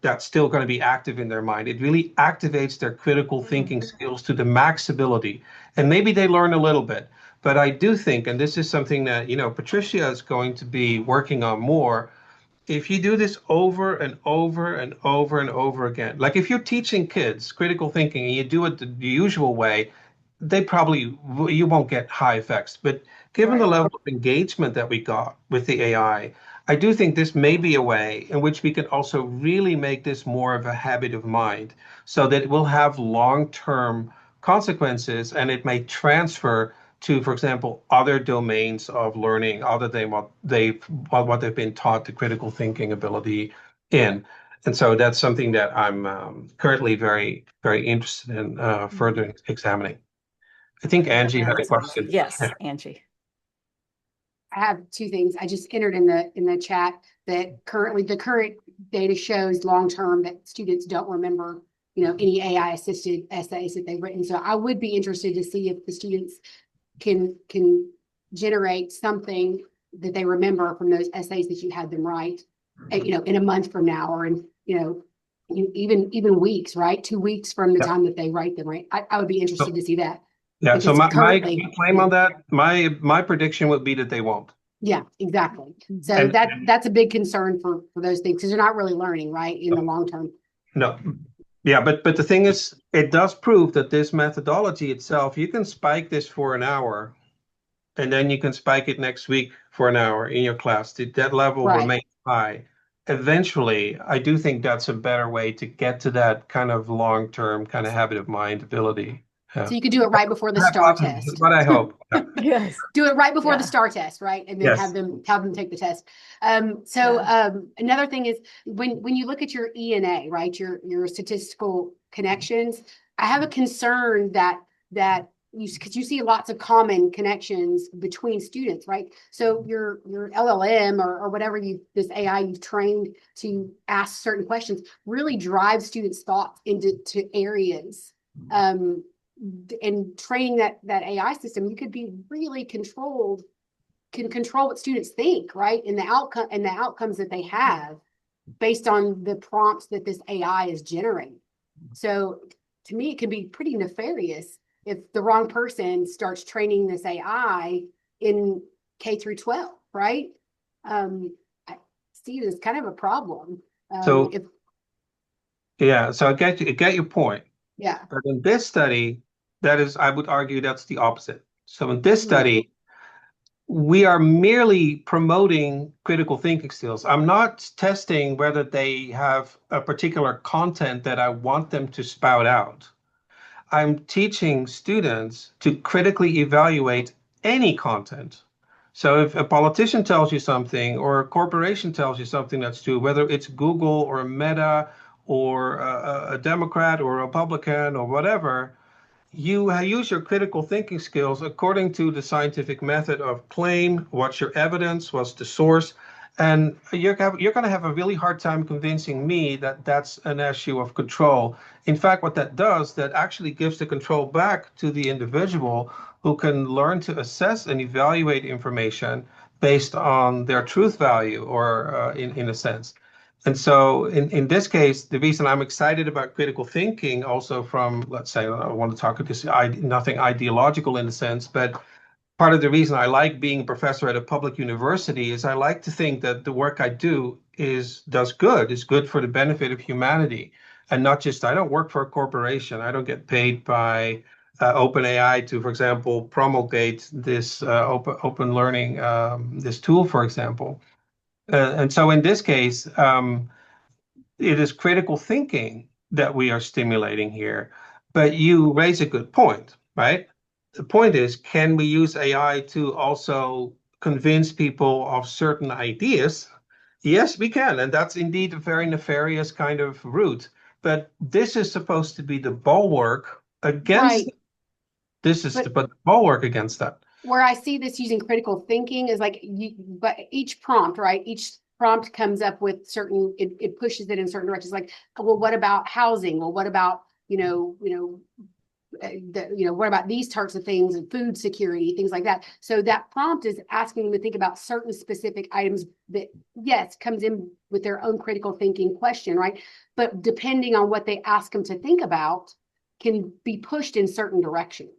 that's still going to be active in their mind. It really activates their critical Mm. thinking skills to the max ability. And maybe they learn a little bit. But I do think, and this is something that, Patricia is going to be working on more, if you do this over and over and over and over again, like if you're teaching kids critical thinking and you do it the usual way, you won't get high effects. But given the Right. level of engagement that we got with the I do think this may be a way in which we can also really make this more of a habit of mind so that it will have long-term consequences and it may transfer to, for example, other domains of learning other than what they've been taught the critical thinking ability in. And so that's something that I'm currently very, very interested in Mhm. further examining. I think Okay, Angie that had a makes sense. question. Yes, Yeah. Angie. I have two things. I just entered in the chat that the current data shows long term that students don't remember, any AI assisted essays that they've written. So I would be interested to see if the students can generate something that they remember from those essays that you had them write, in a month from now, or even weeks, right? 2 weeks from the Yeah. time that they write them, right? I would be interested So, to see that yeah, so because my currently, claim on that, my prediction would be that they won't. yeah, exactly. So And that's a big concern for those things because they're not really learning, right, in the long term. no, yeah, but the thing is, it does prove that this methodology itself, you can spike this for an hour, and then you can spike it next week for an hour in your class. That level Right. remains high. eventually, I do think that's a better way to get to that kind of long-term kind of habit of mind ability. Yeah. So you could do it right before the STAR test. What I hope. Yeah. Yes. Do it right before the Yeah. STAR test, right? And then Yes. have them take the test. Another thing is when you look at your ENA, right? Your statistical connections, I have a concern that because you see lots of common connections between students, right? So your LLM or whatever this AI you've trained to ask certain questions really drives students' thoughts into areas. And training that AI system, you could be really controlled, can control what students think, right? And the outcomes that they have based on the prompts that this AI is generating. So to me, it can be pretty nefarious if the wrong person starts training this AI in K through 12, right? I see it as kind of a problem. So yeah, so I get your point. Yeah. But in this study, I would argue that's the opposite. So in this study, we are merely promoting critical thinking skills. I'm not testing whether they have a particular content that I want them to spout out. I'm teaching students to critically evaluate any content. So if a politician tells you something or a corporation tells you something that's true, whether it's Google or Meta or a Democrat or a Republican or whatever, you use your critical thinking skills according to the scientific method of claim, what's your evidence, what's the source, and you're going to have a really hard time convincing me that that's an issue of control. In fact, what that does, that actually gives the control back to the individual who can learn to assess and evaluate information based on their truth value, or in a sense. And so in this case, the reason I'm excited about critical thinking also from, let's say, I want to talk about this, nothing ideological in a sense, but part of the reason I like being a professor at a public university is I like to think that the work I do does good, is good for the benefit of humanity. And not just, I don't work for a corporation. I don't get paid by OpenAI to, for example, promulgate this open learning, this tool, for example. And so in this case, it is critical thinking that we are stimulating here. But you raise a good point, right? The point is, can we use AI to also convince people of certain ideas? Yes, we can. And that's indeed a very nefarious kind of route. But this is supposed to be the bulwark against, Right. this is the bulwark against that. Where I see this using critical thinking is but each prompt, right? Each prompt comes up with it pushes it in certain directions. Like, well, what about housing? Well, what about, what about these types of things and food security, things like that. So that prompt is asking them to think about certain specific items that, yes, comes in with their own critical thinking question, right? But depending on what they ask them to think about, can be pushed in certain directions.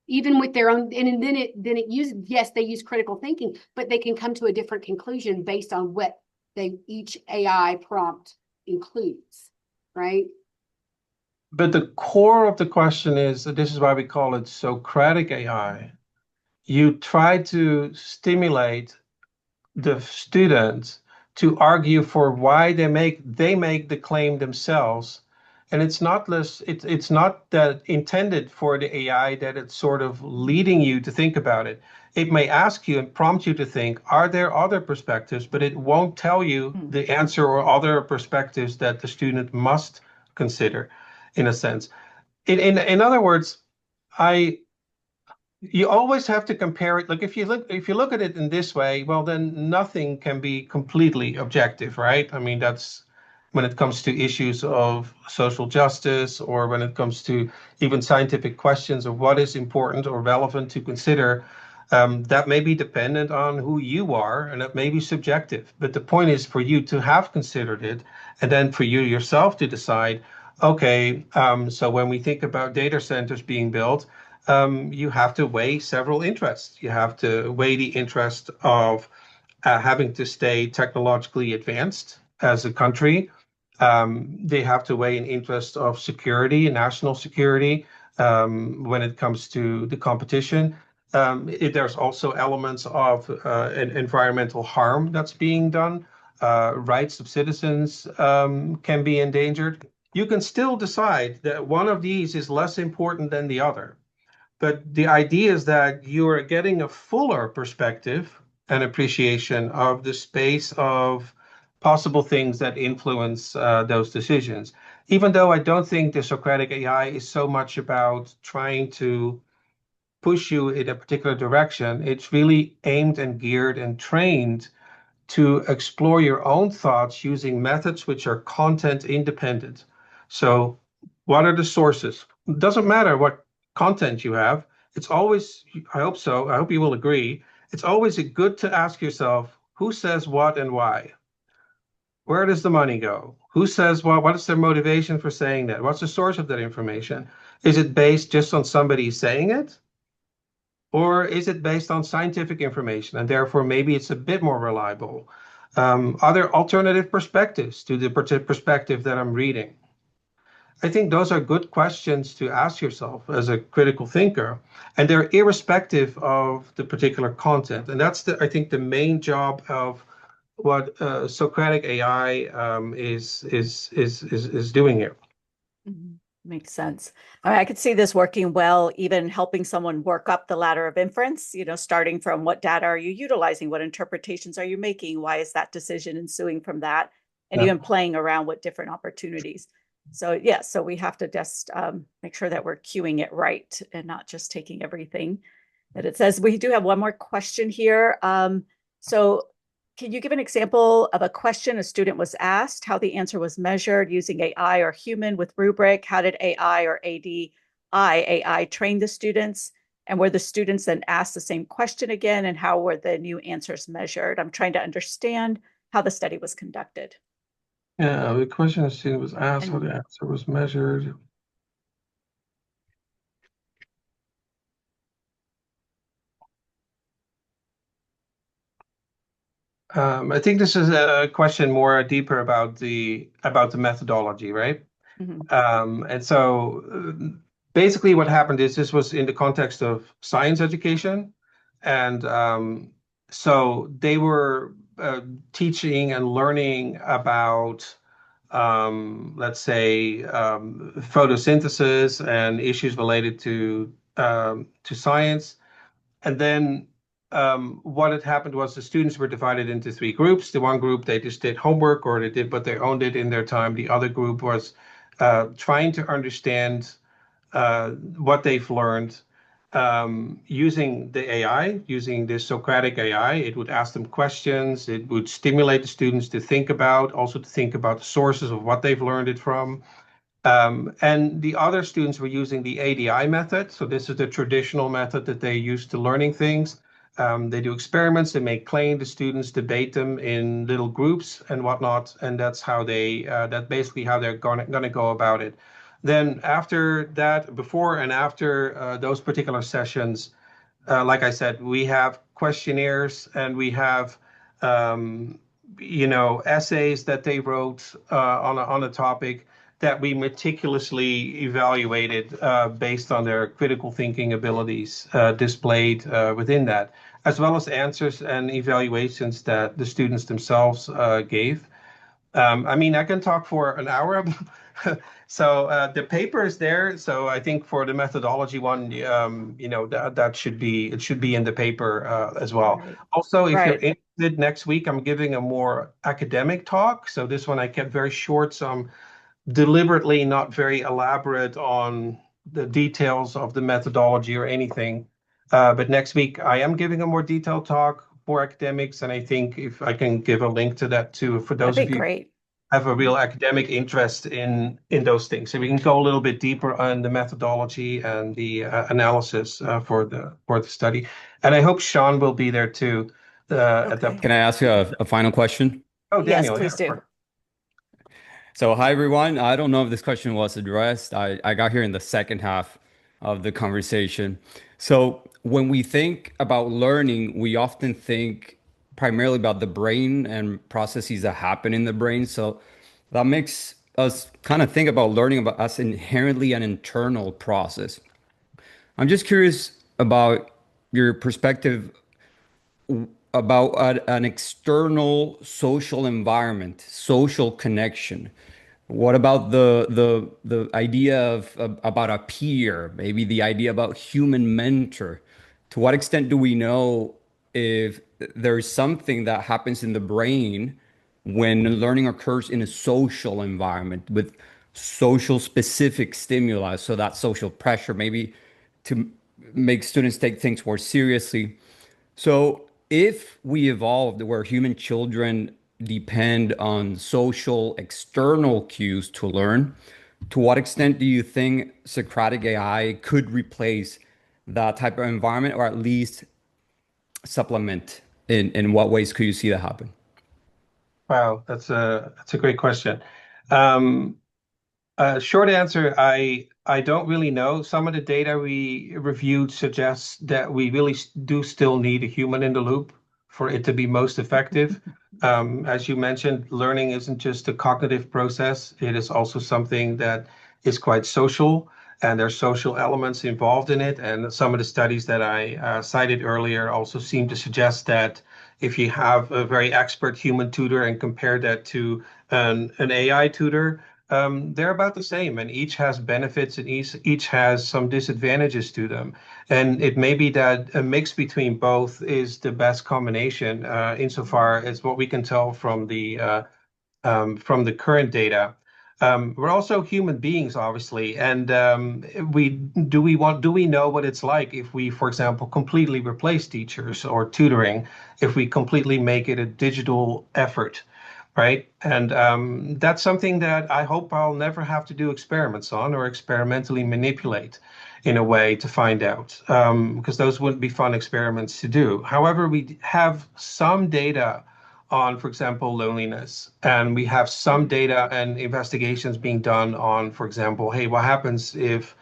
Even with their own, and then it uses, yes, they use critical thinking, but they can come to a different conclusion based on what each AI prompt includes, right? But the core of the question is, this is why we call it Socratic AI. You try to stimulate the students to argue for why they make the claim themselves. And it's not that intended for the AI that it's sort of leading you to think about it. It may ask you and prompt you to think, are there other perspectives? But it won't tell you the answer or other perspectives that the student must consider, in a sense. In other words, you always have to compare it. Like if you look at it in this way, well, then nothing can be completely objective, right? I mean, that's when it comes to issues of social justice, or when it comes to even scientific questions of what is important or relevant to consider. That may be dependent on who you are, and that may be subjective. But the point is for you to have considered it, and then for you yourself to decide, okay, so when we think about data centers being built, you have to weigh several interests. You have to weigh the interest of having to stay technologically advanced as a country. They have to weigh an interest of security, national security, when it comes to the competition. There's also elements of an environmental harm that's being done. rights of citizens can be endangered. You can still decide that one of these is less important than the other. But the idea is that you are getting a fuller perspective and appreciation of the space of possible things that influence those decisions. Even though I don't think the Socratic AI is so much about trying to push you in a particular direction, it's really aimed and geared and trained to explore your own thoughts using methods which are content independent. So, what are the sources? It doesn't matter what content you have. It's always, I hope so, I hope you will agree, it's always good to ask yourself who says what and why? Where does the money go? Who says what? What is their motivation for saying that? What's the source of that information? Is it based just on somebody saying it? Or is it based on scientific information and therefore maybe it's a bit more reliable? Are there alternative perspectives to the perspective that I'm reading? I think those are good questions to ask yourself as a critical thinker, and they're irrespective of the particular content. And that's I think, the main job of what Socratic AI is doing here. Mhm. Makes sense. I mean, I could see this working well, even helping someone work up the ladder of inference, starting from what data are you utilizing? What interpretations are you making? Why is that decision ensuing from that? And Yeah. even playing around with different opportunities. So, yeah, so we have to just make sure that we're queuing it right and not just taking everything that it says. We do have one more question here. So, can you give an example of a question a student was asked, how the answer was measured using AI or human with rubric? How did AI or AI train the students? And were the students then asked the same question again? And how were the new answers measured? I'm trying to understand how the study was conducted. Yeah, the question the student was asked, how And the answer was measured. I think this is a question more deeper about the methodology, right? mhm, And so basically what happened is this was in the context of science education. And so they were teaching and learning about, let's say, photosynthesis and issues related to science. And then what had happened was the students were divided into three groups. The one group, they just did homework or they did what they owned it in their time. The other group was trying to understand what they've learned using the AI, using the Socratic AI. It would ask them questions. It would stimulate the students to think about, also to think about the sources of what they've learned it from. And the other students were using the ADI method. So this is the traditional method that they use to learning things. They do experiments, they make claims, the students debate them in little groups and whatnot, and that's how that's basically how they're gonna go about it. Then after that, before and after those particular sessions, like I said, we have questionnaires and we have essays that they wrote on a topic that we meticulously evaluated based on their critical thinking abilities displayed within that, as well as answers and evaluations that the students themselves gave. I mean, I can talk for an hour. So the paper is there. So I think for the methodology one, that should be in the paper as well. right, Also, if you're right. interested, next week I'm giving a more academic talk. So this one I kept very short. So I'm deliberately not very elaborate on the details of the methodology or anything. But next week I am giving a more detailed talk for academics, and I think if I can give a link to that too for That'd those be of you great. have a real academic interest in those things. So we can go a little bit deeper on the methodology and the analysis for the study. And I hope Sean will be there too at that Okay. point. Can I ask you a final question? Oh, Yes, Daniel, yeah, please do. So, hi everyone. I don't know if this question was addressed. I got here in the second half of the conversation. So, when we think about learning, we often think primarily about the brain and processes that happen in the brain. So, that makes us kind of think about learning about as inherently an internal process. I'm just curious about your perspective about an external social environment, social connection? What about the idea of about a peer, maybe the idea about human mentor? To what extent do we know if there's something that happens in the brain when learning occurs in a social environment with social specific stimuli? So that social pressure, maybe to make students take things more seriously. So, if we evolved where human children depend on social external cues to learn, to what extent do you think Socratic AI could replace that type of environment or at least supplement? In what ways could you see that happen? Wow, that's a great question. Um, Short answer, I don't really know. Some of the data we reviewed suggests that we really do still need a human in the loop for it to be most effective. As you mentioned, learning isn't just a cognitive process. It is also something that is quite social, and there's social elements involved in it. And some of the studies that I cited earlier also seem to suggest that if you have a very expert human tutor and compare that to an AI tutor, they're about the same, and each has benefits and each has some disadvantages to them. And it may be that a mix between both is the best combination, insofar as what we can tell from the current data. We're also human beings, obviously, and do we know what it's like if we, for example, completely replace teachers or tutoring, if we completely make it a digital effort, right? And that's something that I hope I'll never have to do experiments on or experimentally manipulate in a way to find out, because those wouldn't be fun experiments to do. However, we have some data on, for example, loneliness, and we have some data and investigations being done on, for example, hey, what happens if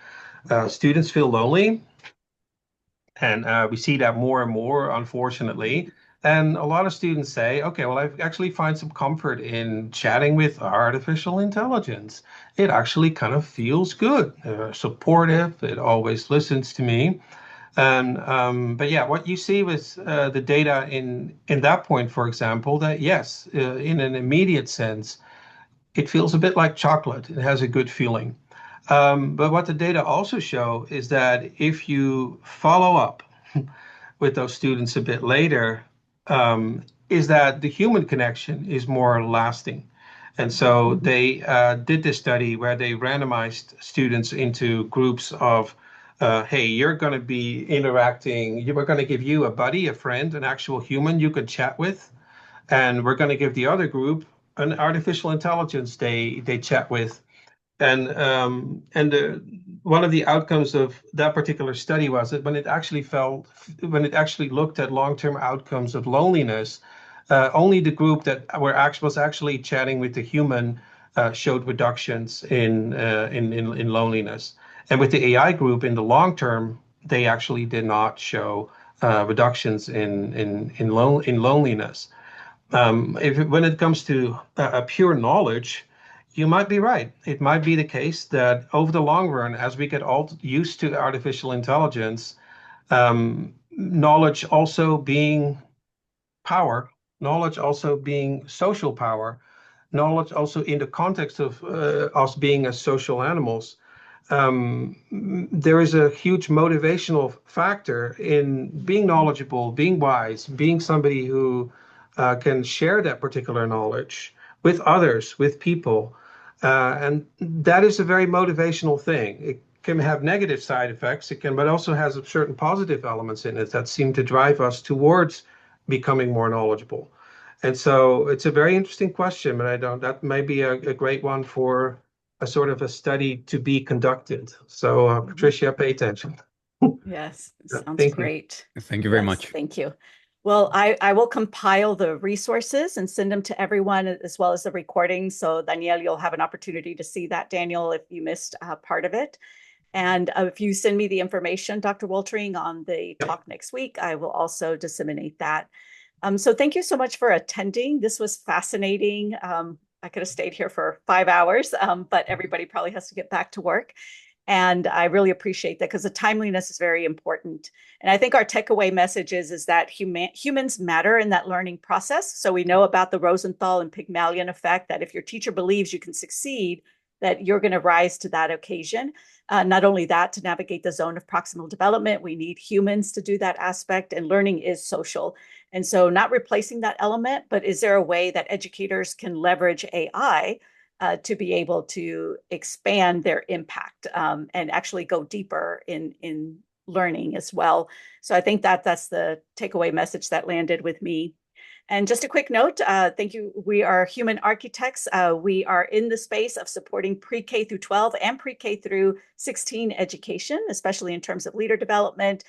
students feel lonely? And we see that more and more, unfortunately. And a lot of students say, okay, well, I actually find some comfort in chatting with artificial intelligence. It actually kind of feels good, supportive. It always listens to me. And but yeah, what you see with the data in that point, for example, that yes, in an immediate sense, it feels a bit like chocolate. It has a good feeling. But what the data also show is that if you follow up with those students a bit later, is that the human connection is more lasting. And so they did this study where they randomized students into groups of, hey, you're going to be interacting, we're going to give you a buddy, a friend, an actual human you could chat with, and we're going to give the other group an artificial intelligence they chat with. And one of the outcomes of that particular study was that when it actually looked at long-term outcomes of loneliness, only the group that was actually chatting with the human showed reductions in loneliness, and with the AI group in the long term, they actually did not show reductions in loneliness. When it comes to a pure knowledge, you might be right. It might be the case that over the long run, as we get all used to artificial intelligence, knowledge also being power, knowledge also being social power, knowledge also in the context of us being as social animals, there is a huge motivational factor in being knowledgeable, being wise, being somebody who can share that particular knowledge with others, with people. And that is a very motivational thing. It can have negative side effects, but also has certain positive elements in it that seem to drive us towards becoming more knowledgeable. And so it's a very interesting question, but that may be a great one for a sort of a study to be conducted. So, Patricia, pay attention. Yes, Yeah, sounds thank you. great. Thank you very Yes, much. thank you. Well, I will compile the resources and send them to everyone as well as the recording. So Danielle, you'll have an opportunity to see that, Daniel, if you missed part of it. And if you send me the information, Dr. Woltering, on the talk next week, I will also disseminate that. So thank you so much for attending. This was fascinating. I could have stayed here for 5 hours, but everybody probably has to get back to work. And I really appreciate that because the timeliness is very important. And I think our takeaway message is that humans matter in that learning process. So we know about the Rosenthal and Pygmalion effect, that if your teacher believes you can succeed, that you're going to rise to that occasion. Not only that, to navigate the zone of proximal development, we need humans to do that aspect, and learning is social. And so not replacing that element, but is there a way that educators can leverage AI to be able to expand their impact and actually go deeper in learning as well? So I think that that's the takeaway message that landed with me. And just a quick note, thank you. We are human architects. We are in the space of supporting pre-K through 12 and pre-K through 16 education, especially in terms of leader development,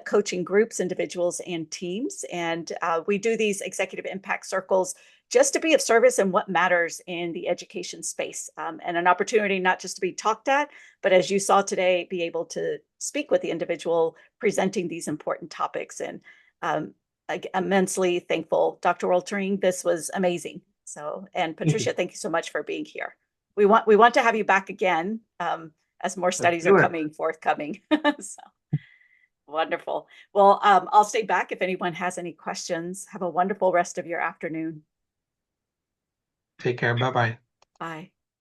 coaching groups, individuals, and teams. And we do these executive impact circles just to be of service in what matters in the education space, and an opportunity not just to be talked at, but as you saw today, be able to speak with the individual presenting these important topics. And immensely thankful, Dr. Woltering. This was amazing. So, and Patricia, thank you so much for being here. We want to have you back again as more studies are coming forthcoming. So wonderful. Well, I'll stay back if anyone has any questions. Have a wonderful rest of your afternoon. Take care. Bye-bye. Bye.